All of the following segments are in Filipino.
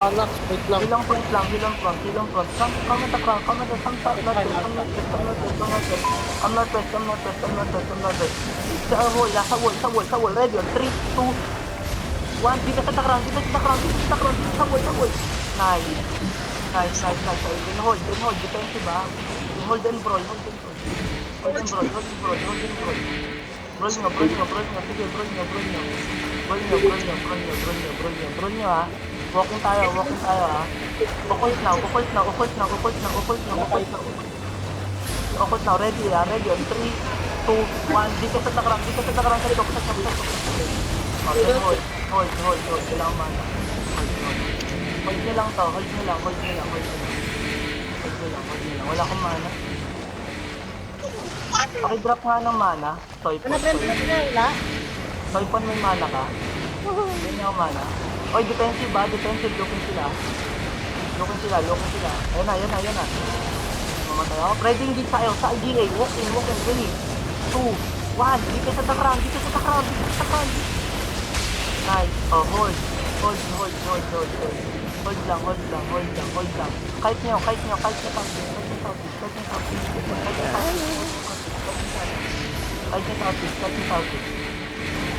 Anak, wait lang. Hilang front lang, hilang front. Come at the crown, come at the some top, northwest. Sa wall. Ready on 3, 2, 1. Dito sa crown. Sa wall. Nice. Then hold. Defensive ba? Hold and brawl. Hold and brawl. Brawl nyo. Sige, brawl nyo. Brawl nyo ah. Walking tayo ah. Occult now. Ready on 3, 2, 1. Dito sa takrang. Sa likod. Okay, hold. Kailangan mana. Hold nyo lang to. Hold nyo lang. Wala akong mana. Pakidrop nga ng mana. Toypon may mana ka. Hindi niya ako mana. Oy, defensive ba? Looking sila. Ayan na. Mamatay ako. Ready din tayo sa GA. Walk in. 3, 2, 1. Dito sa takrang. Nice. Oh, hold. Hold lang. Kahit nyo.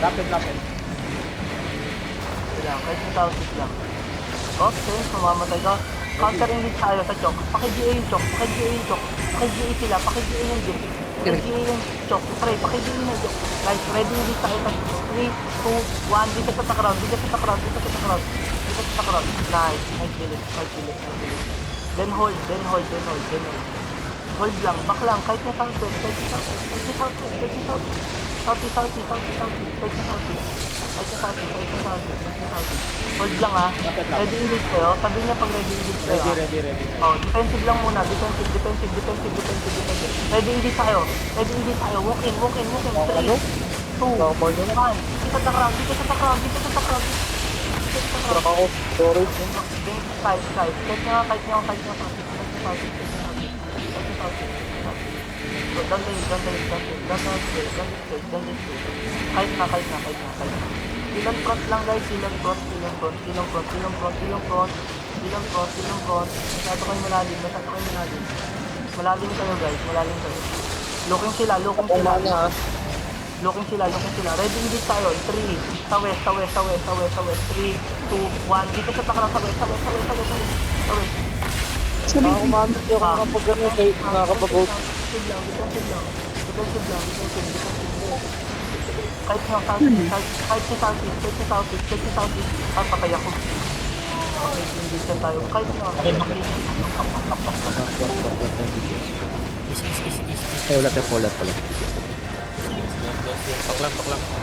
Lapit. Kahit yung Southeast lang. Okay, mamamatay ka. Countering din tayo sa chok. Paki-GA yung chok. Paki-GA sila. Paki-GA yung chok. Paki-GA yung chok. Paki-GA yung chok. Guys, ready din tayo sa 3, 2, 1. Dito sa takraw. Nice. Nice kill. Then hold. Hold lang. Back lang. Kahit na Southeast. Hold lang ah. Ready engage kayo. Sabi niya pag ready engage kayo. Ready. Oh, defensive lang muna. Defensive. Ready engage tayo. Walk in. 3, 2, 1. Dito sa takraw. Truck ako. Sorry. Kahit nyo. Don't Silang front lang guys, silang front. Masyado kayo malalim. Malalim kayo guys. Looking sila. Ready din tayo. 3, sa west. 3, 2, 1. Dito sa takrang sa west. Ako mami, hindi ako nakapag-gano'n kayo. Nakakapag-out. Defensive lang. Kahit sa Southeast, papatay ako. Okay, hindi siya tayo. Kahit nga. Ulat pala. Paklang.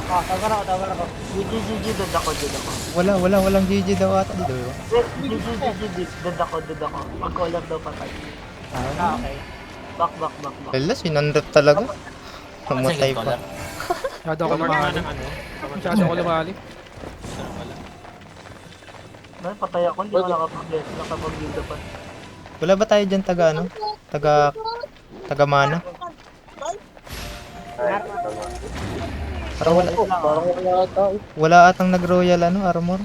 Tawa na ako. GG, dead ako. Walang GG daw ata dito. GG, dead ako. Pag-collab daw patay. Okay. Back. Wala, sinandot talaga. Pumatay pa. Masyado ako lumali. Patay ako, hindi ko nakapag-build pa. Wala ba tayo dyan taga mana? Parang wala atang nag-royal armor.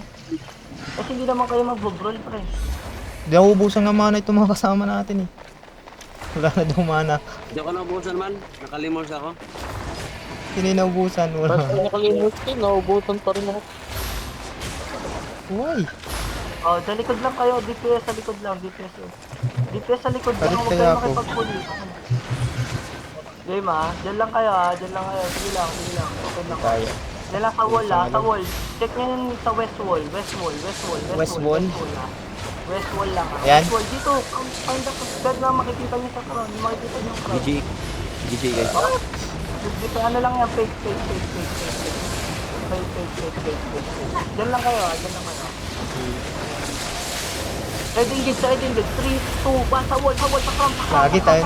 Kasi hindi naman kayo mag-brawl, pre. Di ako ubusan nga mana itong mga kasama natin eh. Wala na daw mana. Hindi ako naubusan man. Nakalimos ako. Hindi naubusan. Wala. Basta nakalimos din, naubusan pa rin ako. Why? Oh, sa likod lang kayo, DPS sa likod lang, DPS sa likod lang, Balik huwag kaya kayo ako. makipag-puli. Game ah, dyan lang kayo, sige lang, okay lang. Kaya. Dyan lang sa wall. Check nyo yung sa west wall. West wall? West wall lang ah. Ayan. West wall, dito, find out, bed na makikita nyo sa crown, makikita nyo yung crown. GG guys. Oh, dito, ano lang yan, fake. Dyan lang kayo. Ready engage. 3, 2, 1, sa wall, sa crown. Lagi tayo.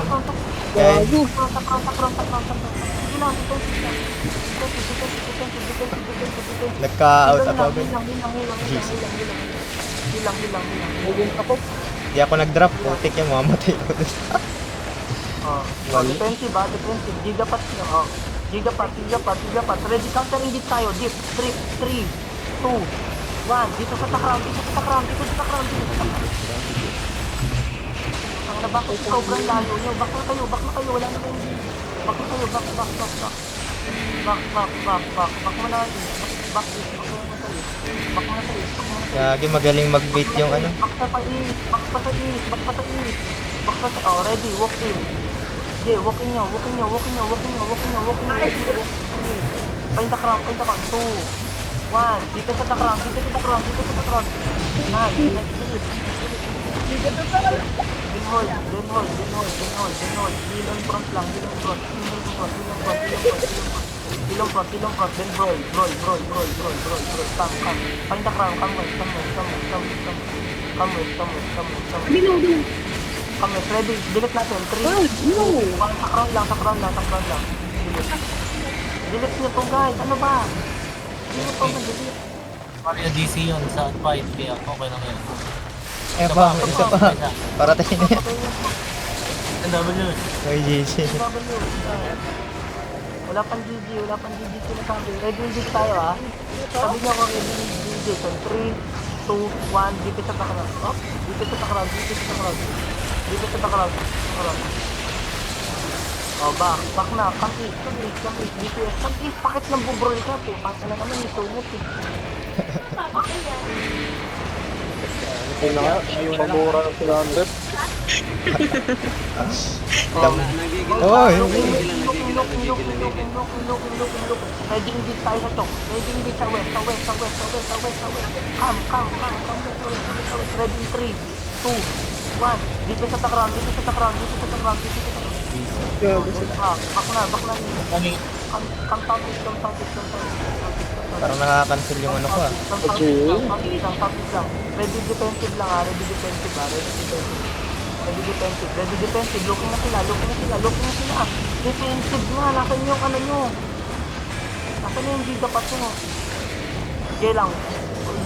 Kaya, Sa crown. Sige lang, defensive. nagka-out ako. Hilang. Naging ako. Di ako nag-drop. Putik yung mamatay ko dun. Defensive. Gigapat nyo. Gigapat. Ready counter engage tayo. Deep. 3, 2, 1, dito sa crown, dito sa crown, dito sa crown, dito sa crown. Ang nabak, sobrang layo nyo. Back na kayo, wala na kayong hindi. Back na kayo, back. Back mo na kayo. Back mo na kayo. Gagi, magaling mag-bait yung ano. Back pa sa is. Oh, ready, walk in. Okay, walk in nyo. Paint the crown. 2, 1. Dito sa crown. Nice. Hold. Heel on front lang. Heel on front. Then roll. Come. Find the crown. Come west. Come west. Ready. Delete natin. 3, 2, 1. Sa crown lang. Delete nyo to, guys. Ano ba? Hindi nyo to mag-delete. Mario DC yun sa fight, kaya okay lang yun. Isa pa. Para tayo na yan. Ang dami yun. May GC. Wala pang GG sinasabi. Ready hindi tayo ha. Sabi niya kung ready GG. So 3, 2, 1, dito sa takrag. Dito sa takrag. Oh, back na. Come east. DPS. Come east. Bakit nang bubrol ka po? Bakit na naman ito mo po? Ayun na nga, pabura ng sila ang rep. Oh, Ready hindi tayo sa top. Ready hindi sa west. Come. Ready 3, 2, 1. Dito sa takrang. Back na. Come parang nakakancel yung ano ko ah. Ready defensive. Looking na sila. Defensive nga. Nasaan yung ano nyo? Nasaan yung hindi dapat nyo? Sige lang.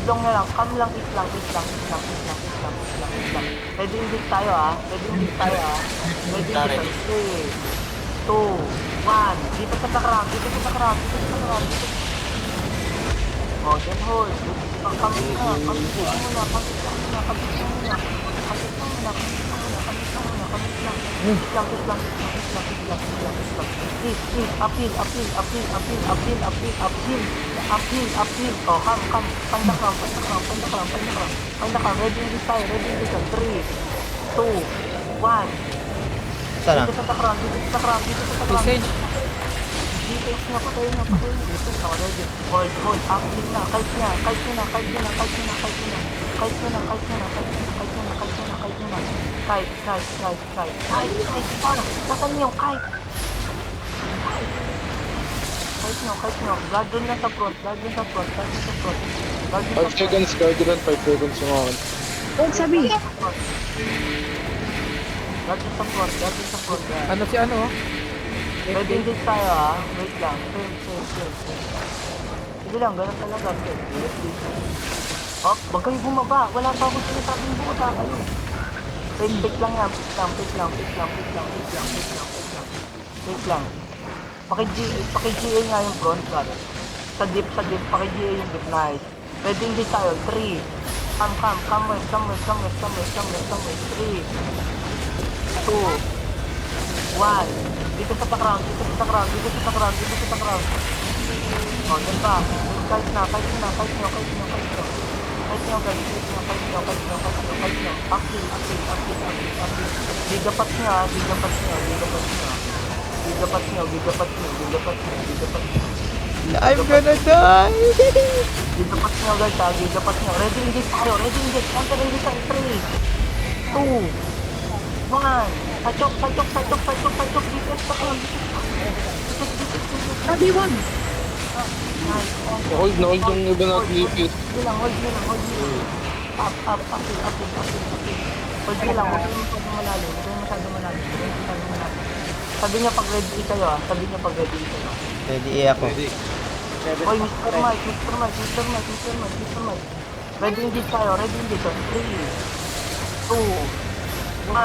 Long na lang. Come lang. Is lang. Ready invite tayo ah. Ready 3, 2, 1. Dito sa takrang. Oh, then hold. Kapit muna. Appeal. Oh, come. Find the crown. Ready this time. 3, 2, 1. Sana. Dito sa takrang. Message. Defense nga, patayin na. Ready. Hold. Appeal na. Kite na. Kite. Nasaan yung kite? Kite nyo. Guard dun na sa front. 5 seconds, Guardian, 5 seconds yung akin. Guard sa front. Ano si ano? Ready din tayo ha. Wait lang. Sige lang, ganun talaga. Oh, wag kayo bumaba. Wala pa akong sinasabing bumaba kayo. Pick lang yan. Wait lang. Paki-GA nga yung front guard. Sa dip, paki-GA yung dip. Nice. Ready din tayo. 3. Come west. 3, 2, 1. Dito sa takrang. Oh, yan ba? Kahit nyo. Appeal. Gigapat nyo. I'm gonna die! Gigapat nyo guys ha. Ready engage tayo. Counter engage tayo. 3, 2, 1. Sachok. Defense pa kayo. Sabi 1. Nice. Hold yung iba na DPS. Hold nyo lang. Up. Hold nyo lang. Huwag kayo masyado malalim. Sabi niya pag ready kayo ah. Ready ako. Hoy, Mr. Mike. Ready engage tayo. 3, 2, 1.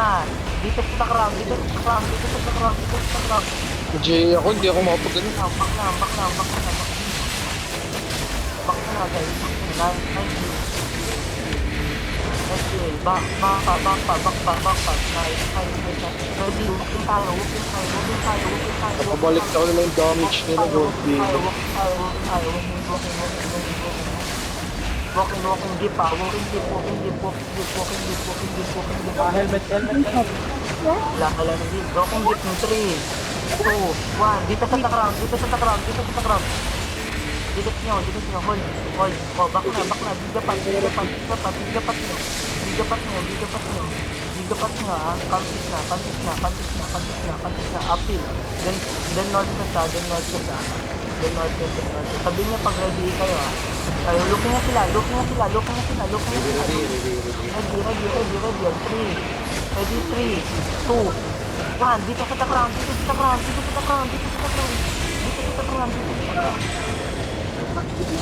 Dito sa takrang. J ako, hindi ako makapagano. Back na guys. SDA, back pa. Nice. Ready, walking tayo. Napabalik ako nila yung damage nila, Goldie. Walking jeep pa. Walking jeep. Helmet. Wala ng jeep. Walking jeep ng 3, 2, 1. Dito sa takrang. Dikit nyo. Hold. Oh, back na. Bigapat nyo, ha. Campus na. Uphill. Then northwest, ha. Sabi niya pag ready kayo, ha. Kayo, looking na sila. Ready. On 3. Ready, 3, 2, 1. Dito sa takrang.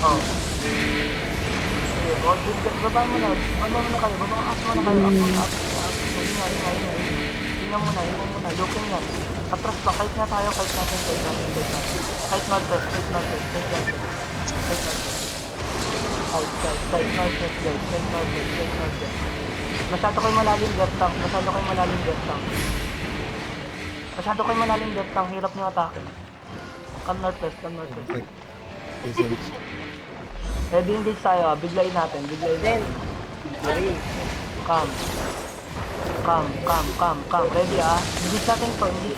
Oh. Baba mo na kayo. Up mo na kayo. Hinga muna. Looking yan. Atras pa. Kahit na tayo. Kahit natin. Kahit northwest. Masyado kayo malalim left tank. Hirap nyo atake. Come northwest. Ready engage tayo, biglayin natin. Come. Ready, ah. Engage natin to. 3,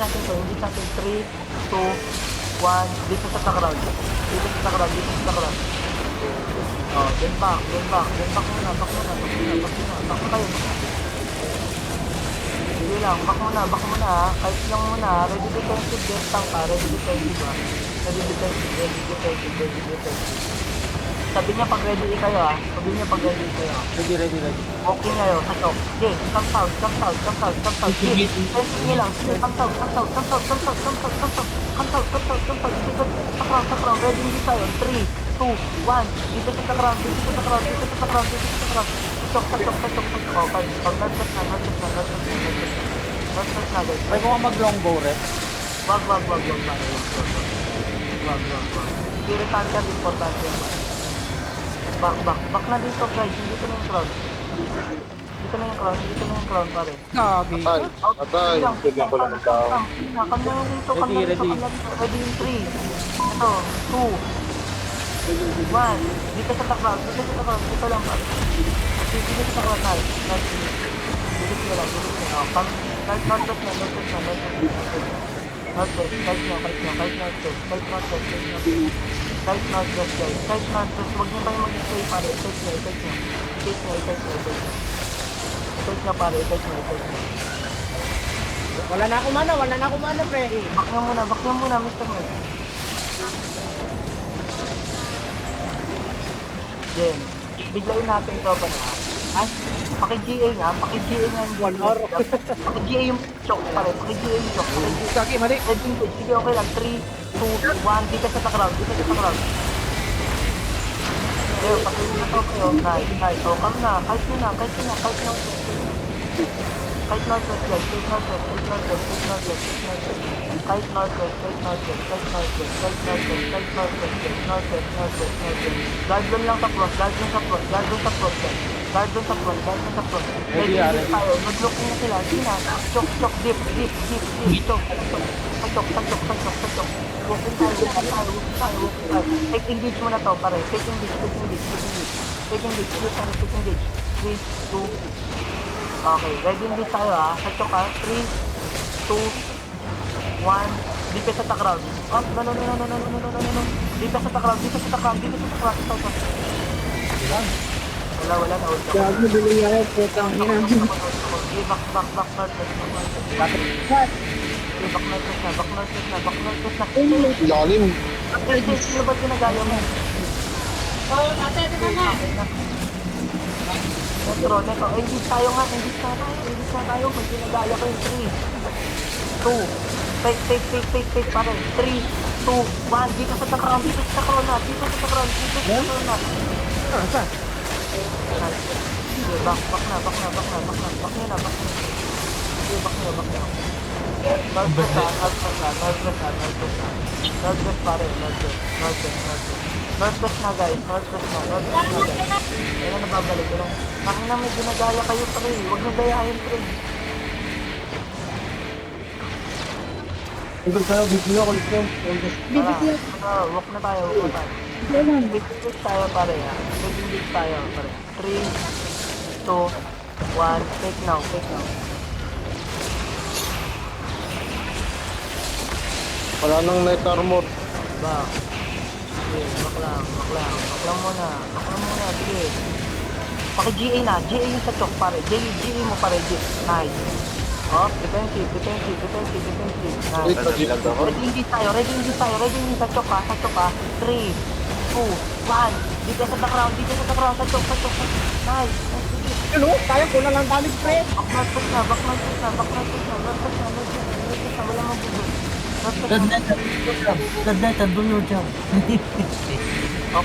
2, 1. Dito sa crowd. Oh, then back muna. Back kayo. Sige lang, back muna, ah. Kahit lang muna, ready defensive, left tank ka. Ready defensive. Sabi niya pag ready kayo, ah. Ready. Okay ngayon, sa okay, come south. Sige, sige lang. Come south. Sakram. Ready hindi tayo. 3, 2, 1. Dito sa sakram. Tok. Okay, pag nag-set na, guys. Try ko nga mag-longbow, Red. Wag. Irritant ka, importante yun. Back na dito, guys. Dito na yung crown, pare. Gabi. Patay. Bigyan ko lang ng tao. Kami na yung dito. Ready. Ready in 3. Ito, 2, 1. Dito sa crown. Dito lang, pare. Dito sa crown, nice. Dito lang. Northwest na. Northwest, kahit northwest, huwag niyo kayo mag-stay, pare, take nyo, pare. Wala na ako mana, pre. Back nyo muna, Mr. Mike. Then, biglayin natin ito ba na? Paki-GA nga yung 1 hour. Paki-GA yung choke, pare, paki-GA yung choke. Gagi, mali. Sige, okay lang. 3, 2, 1. Dito sa crowd. Ayun, patuloy na to kayo. Nice. So, come na. Kahit na. Kahit northwest, guys. Kahit northwest. Guard doon lang sa cross. Guard doon sa front. Ready tayo. Mag-looking na sila. Hindi na. Chok. Dip. Chok. Walking tayo. Take engage muna to, pare. Take engage. 3, 2. Okay, ready engage tayo, ha. Sa chok, ha. 3, 2, 1. Dito sa crowd. No. Dito sa crowd. Ito. Wala na. Gago, bili ako. Putang ina. Back northwest na. Lalim. Sino ba ginagaya mo? Neto. Engage tayo. May ginagaya ko yung 3, 2. Take, pare. 3, 2, 1. Dito sa crown na. Saan? Sige, back na. Sige, back na. Northwest, pare. Northwest. Northwest na guys, northwest na guys. Ayun na nababalik, pero nakina may ginagaya kayo pre, huwag nyo gayahin pre. Ito tayo, bigyan ako ito. Walk na tayo, walk na tayo. Big tayo pare ha. Big tayo pare. 3, 2, 1, take now, take now. Wala nang night armor. Ba. Sige, baklang muna. Baklang muna, sige. Paki-GA na, GA yung sa chok pare. GA mo pare, nice. Oh, defensive. Nice. Ready engage tayo. Ready engage sa chok ha. 3, 2, 1. Dito sa ground, sa chok. Nice. Ano? Kaya ko na lang damage, pre. Backman push na. Wala mong bubul. Dad, doon yung jump. Oh,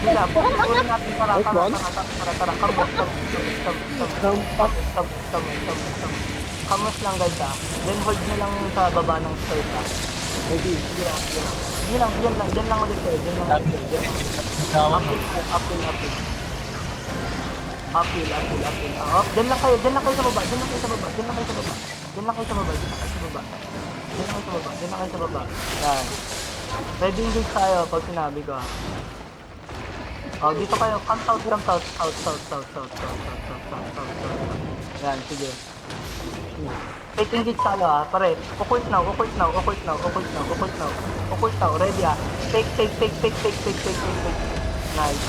sila. Pagkukulin natin tara. Kamos lang guys ha. Then hold nyo lang sa baba ng stairs ha. Ready? Diyan lang ulit kayo. Uphill. Diyan lang kayo sa baba. Yan. Ready engage tayo pag sinabi ko ha. Oh, dito kayo. Come south. Yan, sige. Take engage tayo ha, pare. Occult now. Ready ha. Take. Nice.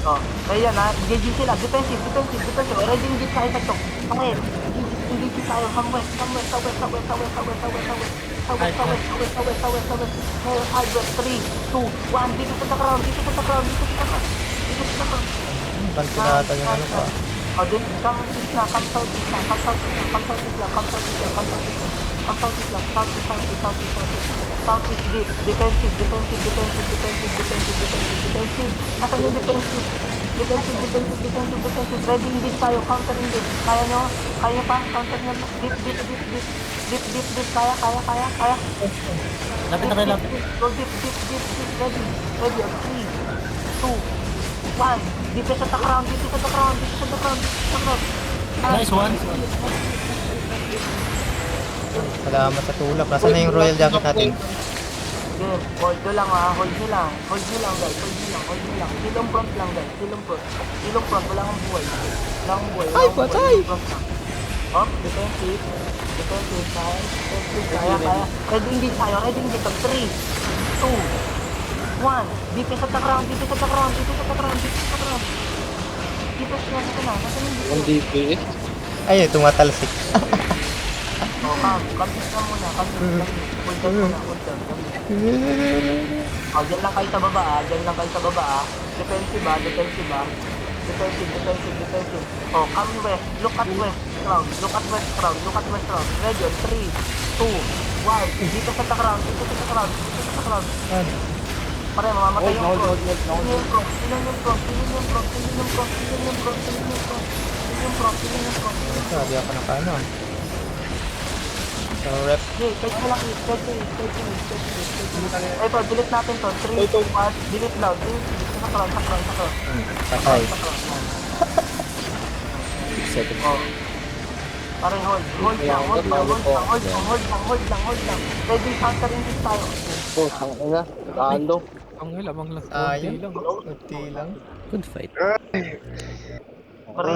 Oh, kaya yan ha. Engage sila. Defensive. Ready engage tayo sa chok. Okay. Engage tayo. Come west. Southwest. 3, 2, 1. Dito sa ground. Banto na ata yung ano pa. Oh, then come southeast lang. Southeast deep. Defensive. Nasaan yung defensive? Defensive. Ready engage tayo. Counter engage. Kaya nyo pa? Counter nyo. Deep. Kaya. Lapit na kayo, lapit. Go deep. Ready. 3, 2, 1. Dito sa ground. Nice one. Salamat sa tulak. Nasaan na yung royal jacket natin? Game, hold nyo lang ha, hold nyo lang guys, hold nyo lang. Silong front lang guys, silong front, wala kang buhay. Ay, patay! Oh, defensive, kaya. Ready engage tayo, 3, 2, 1. Dito sa ground. Dito siya, nasa yung Ang DPS. Ay, tumatalsik. Oh, kapit ka muna. Hold down. Oh, dyan lang kayo sa baba ah. Defensive. Oh, come west. Look at west crowd. Ready, 3, 2, 1. Dito sa ground. Pare, mamamatay yung front. Sino yung front. Sabi ako ng paano. So, rep. Okay, catch mo lang it. Ito, delete natin to. 3, 2, 1. Delete now. Sa crowd. Patay. Oh. Pare, hold lang. Ready, counter engage tayo. Oh, tangin na. Talo. Sayang. Kunti lang. Pare,